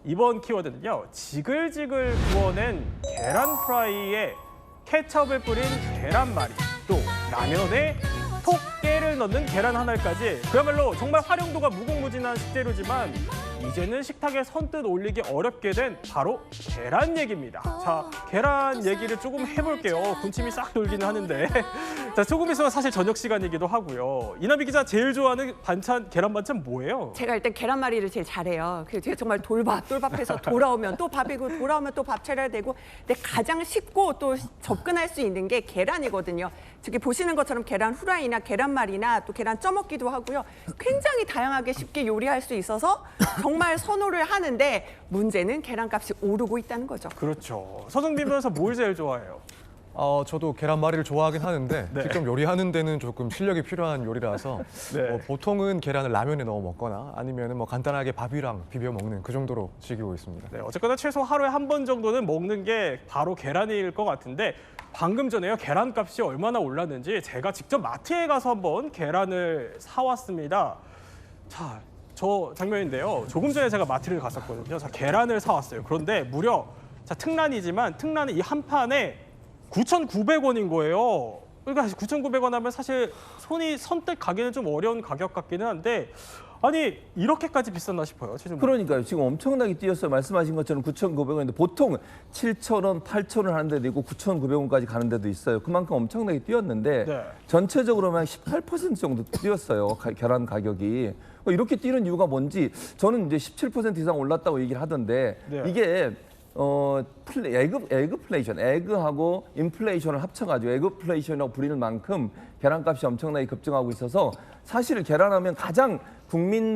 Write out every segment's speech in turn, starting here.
이번 키워드는요. 지글지글 구워낸 계란 프라이에 케첩을 뿌린 계란말이, 또 라면에 톡 깨를 넣는 계란 한 알까지 그야말로 정말 활용도가 무궁무진한 식재료지만 이제는 식탁에 선뜻 올리기 어렵게 된 바로 계란 얘기입니다. 자, 계란 얘기를 조금 해볼게요. 군침이 싹 돌기는 하는데 자, 조금 있으면 사실 저녁 시간이기도 하고요. 이나미 기자 제일 좋아하는 반찬, 계란 반찬 뭐예요? 제가 일단 계란말이를 제일 잘해요. 제가 정말 똘밥해서 돌아오면 또 밥이고 돌아오면 또 밥 차려야 되고, 근데 가장 쉽고 또 접근할 수 있는 게 계란이거든요. 저기 보시는 것처럼 계란 후라이나 계란말이나 또 계란 쪄먹기도 하고요. 굉장히 다양하게 쉽게 요리할 수 있어서 정말 선호를 하는데 문제는 계란값이 오르고 있다는 거죠. 그렇죠. 서정빈 변호사 뭘 제일 좋아해요? 저도 계란말이를 좋아하긴 하는데 네. 직접 요리하는 데는 조금 실력이 필요한 요리라서 네. 보통은 계란을 라면에 넣어 먹거나 아니면 간단하게 밥이랑 비벼 먹는 그 정도로 즐기고 있습니다. 네, 어쨌거나 최소 하루에 한 번 정도는 먹는 게 바로 계란일 것 같은데 방금 전에요. 계란값이 얼마나 올랐는지 제가 직접 마트에 가서 한번 계란을 사왔습니다. 자, 저 장면인데요. 조금 전에 제가 마트를 갔었거든요. 자, 계란을 사왔어요. 그런데 무려 특란이지만 특란은 이 한 판에 9,900원인 거예요. 그러니까 9,900원 하면 사실 손이 선뜻 가기는 좀 어려운 가격 같기는 한데 아니 이렇게까지 비쌌나 싶어요. 최종. 그러니까요. 지금 엄청나게 뛰었어요. 말씀하신 것처럼 9,900원인데 보통 7,000원, 8,000원 하는 데도 있고 9,900원까지 가는 데도 있어요. 그만큼 엄청나게 뛰었는데 네. 전체적으로만 18% 정도 뛰었어요. 계란 가격이. 이렇게 뛰는 이유가 뭔지 저는 이제 17% 이상 올랐다고 얘기를 하던데 네. 이게 에그플레이션, 에그하고 인플레이션을 합쳐가지고 에그플레이션이라고 부리는 만큼 계란값이 엄청나게 급증하고 있어서 사실 계란하면 가장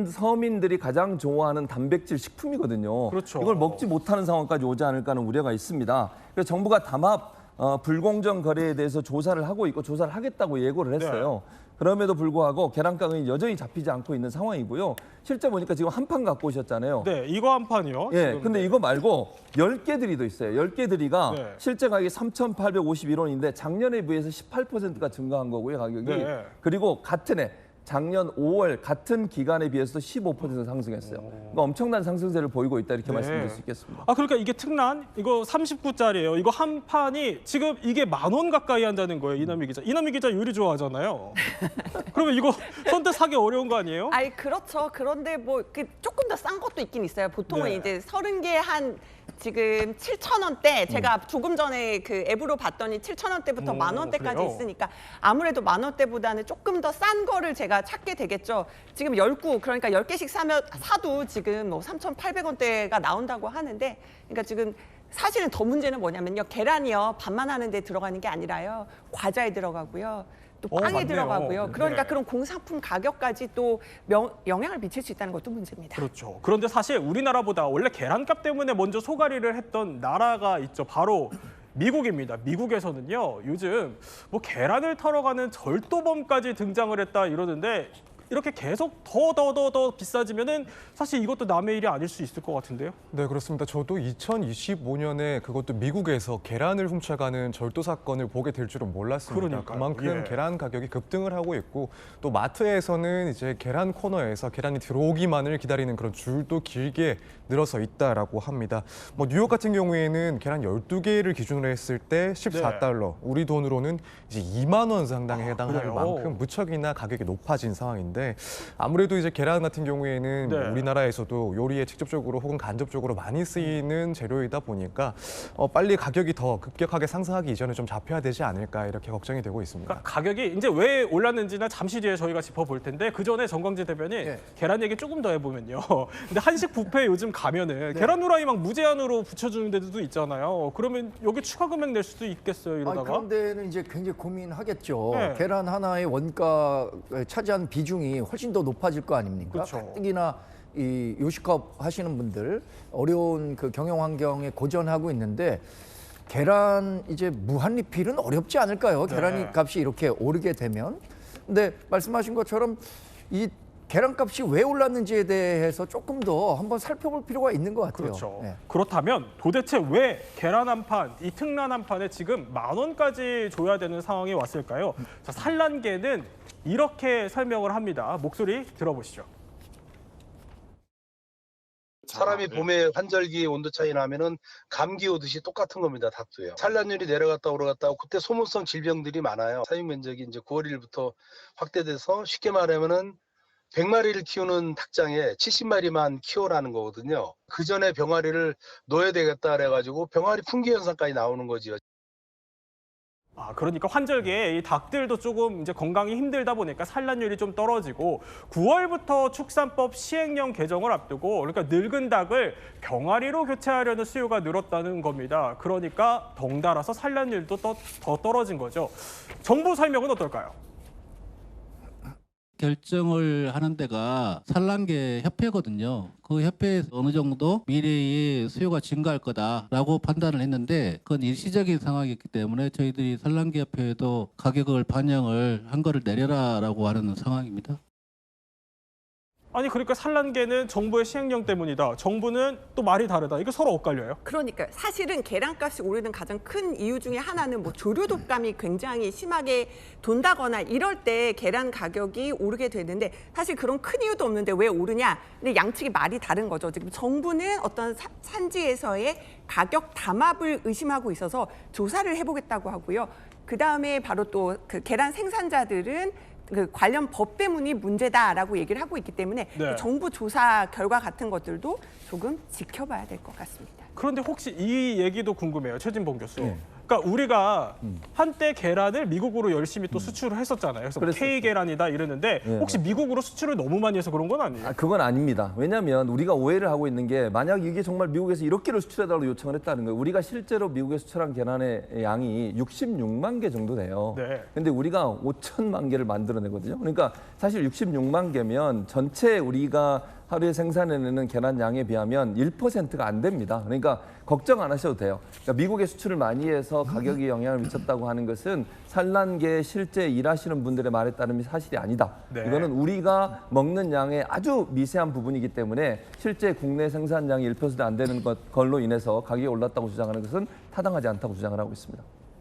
서민들이 가장 좋아하는 단백질 식품이거든요. 그렇죠. 이걸 먹지 못하는 상황까지 오지 않을까 하는 우려가 있습니다. 그래서 정부가 담합 불공정 거래에 대해서 조사를 하고 있고 조사를 하겠다고 예고를 했어요. 네. 그럼에도 불구하고 계란 가격이 여전히 잡히지 않고 있는 상황이고요. 실제 보니까 지금 한 판 갖고 오셨잖아요. 네, 이거 한 판이요. 예, 지금. 근데 이거 말고 10개 들이도 있어요. 10개 들이가 네. 실제 가격이 3,851원인데 작년에 비해서 18%가 증가한 거고요, 가격이. 네. 그리고 같은 해 작년 5월 같은 기간에 비해서 15% 상승했어요. 그러니까 엄청난 상승세를 보이고 있다 이렇게 네. 말씀드릴 수 있겠습니다. 아, 그러니까 이게 특란 이거 39짜리예요. 이거 한 판이 지금 이게 10,000원 가까이 한다는 거예요. 이나미 기자. 이나미 기자 요리 좋아하잖아요. 그러면 이거 선뜻 사기 어려운 거 아니에요? 아이 그렇죠. 그런데 뭐 조금 더 싼 것도 있긴 있어요. 보통은 네. 이제 30개 한 지금 7,000원대, 제가 조금 전에 그 앱으로 봤더니 7,000원대부터 오, 10,000원대까지 그래요? 있으니까 아무래도 10,000원대보다는 조금 더 싼 거를 제가 찾게 되겠죠. 지금 10구, 그러니까 10개씩 사도 지금 뭐 3,800원대가 나온다고 하는데, 그러니까 지금 사실은 더 문제는 뭐냐면요. 계란이요. 밥만 하는데 들어가는 게 아니라요. 과자에 들어가고요. 또 빵에 맞네요. 들어가고요. 그러니까 네. 그런 공산품 가격까지 또 영향을 미칠 수 있다는 것도 문제입니다. 그렇죠. 그런데 사실 우리나라보다 원래 계란값 때문에 먼저 소가리를 했던 나라가 있죠. 바로 미국입니다. 미국에서는요. 요즘 뭐 계란을 털어가는 절도범까지 등장을 했다 이러는데 이렇게 계속 더 비싸지면은 사실 이것도 남의 일이 아닐 수 있을 것 같은데요. 네, 그렇습니다. 저도 2025년에 그것도 미국에서 계란을 훔쳐가는 절도 사건을 보게 될 줄은 몰랐습니다. 그러니까요. 그만큼 예. 계란 가격이 급등을 하고 있고 또 마트에서는 이제 계란 코너에서 계란이 들어오기만을 기다리는 그런 줄도 길게 늘어서 있다라고 합니다. 뭐 뉴욕 같은 경우에는 계란 12개를 기준으로 했을 때 14달러, 우리 돈으로는 이제 2만 원 상당에 해당할 그래요? 만큼 무척이나 가격이 높아진 상황인데 아무래도 이제 계란 같은 경우에는 네. 우리나라에서도 요리에 직접적으로 혹은 간접적으로 많이 쓰이는 재료이다 보니까 빨리 가격이 더 급격하게 상승하기 이전에 좀 잡혀야 되지 않을까 이렇게 걱정이 되고 있습니다. 그러니까 가격이 이제 왜 올랐는지는 잠시 뒤에 저희가 짚어볼 텐데 그 전에 정광재 대변인 계란 얘기 조금 더 해보면요. 근데 한식 뷔페 요즘 가면은 계란 후라이 막 무제한으로 붙여주는 데도 있잖아요. 그러면 여기 추가 금액 낼 수도 있겠어요, 이러다가. 그런 데는 이제 굉장히 고민하겠죠. 네. 계란 하나의 원가에 차지한 비중이 훨씬 더 높아질 거 아닙니까? 그렇죠. 특히나 이 요식업 하시는 분들 어려운 그 경영 환경에 고전하고 있는데 계란 이제 무한 리필은 어렵지 않을까요? 네. 계란 값이 이렇게 오르게 되면. 근데 말씀하신 것처럼 이 계란값이 왜 올랐는지에 대해서 조금 더 한번 살펴볼 필요가 있는 것 같아요. 그렇죠. 네. 그렇다면 도대체 왜 계란 한 판, 이 특란 한 판에 지금 10,000원까지 줘야 되는 상황이 왔을까요? 자, 산란계는 이렇게 설명을 합니다. 목소리 들어보시죠. 사람이 봄에 환절기 온도 차이 나면은 감기 오듯이 똑같은 겁니다. 닭도요. 산란율이 내려갔다 오르갔다 하고 그때 소모성 질병들이 많아요. 사육 면적이 이제 9월 1일부터 확대돼서 쉽게 말하면은 100마리를 키우는 닭장에 70마리만 키워라는 거거든요. 그 전에 병아리를 넣어야 되겠다 그래가지고 병아리 풍기 현상까지 나오는 거지요. 아, 그러니까 환절기에 이 닭들도 조금 이제 건강이 힘들다 보니까 산란율이 좀 떨어지고 9월부터 축산법 시행령 개정을 앞두고 그러니까 늙은 닭을 병아리로 교체하려는 수요가 늘었다는 겁니다. 그러니까 덩달아서 산란율도 더 떨어진 거죠. 정부 설명은 어떨까요? 결정을 하는 데가 산란계 협회거든요. 그 협회에서 어느 정도 미래에 수요가 증가할 거다라고 판단을 했는데 그건 일시적인 상황이었기 때문에 저희들이 산란계 협회에도 가격을 반영을 한 거를 내려라라고 하는 상황입니다. 아니 그러니까 산란계는 정부의 시행령 때문이다. 정부는 또 말이 다르다. 이거 서로 엇갈려요. 그러니까 사실은 계란값이 오르는 가장 큰 이유 중에 하나는 뭐 조류 독감이 굉장히 심하게 돈다거나 이럴 때 계란 가격이 오르게 되는데 사실 그런 큰 이유도 없는데 왜 오르냐? 근데 양측이 말이 다른 거죠. 지금 정부는 어떤 산지에서의 가격 담합을 의심하고 있어서 조사를 해보겠다고 하고요. 그 다음에 바로 또 그 계란 생산자들은 그 관련 법 때문이 문제다라고 얘기를 하고 있기 때문에 네. 정부 조사 결과 같은 것들도 조금 지켜봐야 될 것 같습니다. 그런데 혹시 이 얘기도 궁금해요. 최진봉 교수. 그러니까 우리가 한때 계란을 미국으로 열심히 또 수출을 했었잖아요. 그래서 뭐 그랬었죠. K 계란이다 이러는데 네. 혹시 미국으로 수출을 너무 많이 해서 그런 건 아니에요? 그건 아닙니다. 왜냐하면 우리가 오해를 하고 있는 게 만약 이게 정말 미국에서 1억개를 수출해달라고 요청을 했다는 거예요. 우리가 실제로 미국에 수출한 계란의 양이 66만 개 정도 돼요. 네. 근데 우리가 5천만 개를 만들어내거든요. 그러니까 사실 66만 개면 전체 우리가 하루에 생산해내는 계란 양에 비하면 1%가 안 됩니다. 그러니까 걱정 안 하셔도 돼요. 그러니까 미국에 수출을 많이 해서 가격에 영향을 미쳤다고 하는 것은 산란계에 실제 일하시는 분들의 말에 따르면 사실이 아니다. 네. 이거는 우리가 먹는 양의 아주 미세한 부분이기 때문에 실제 국내 생산량이 1%도 안 되는 걸로 인해서 가격이 올랐다고 주장하는 것은 타당하지 않다고 주장을 하고 있습니다.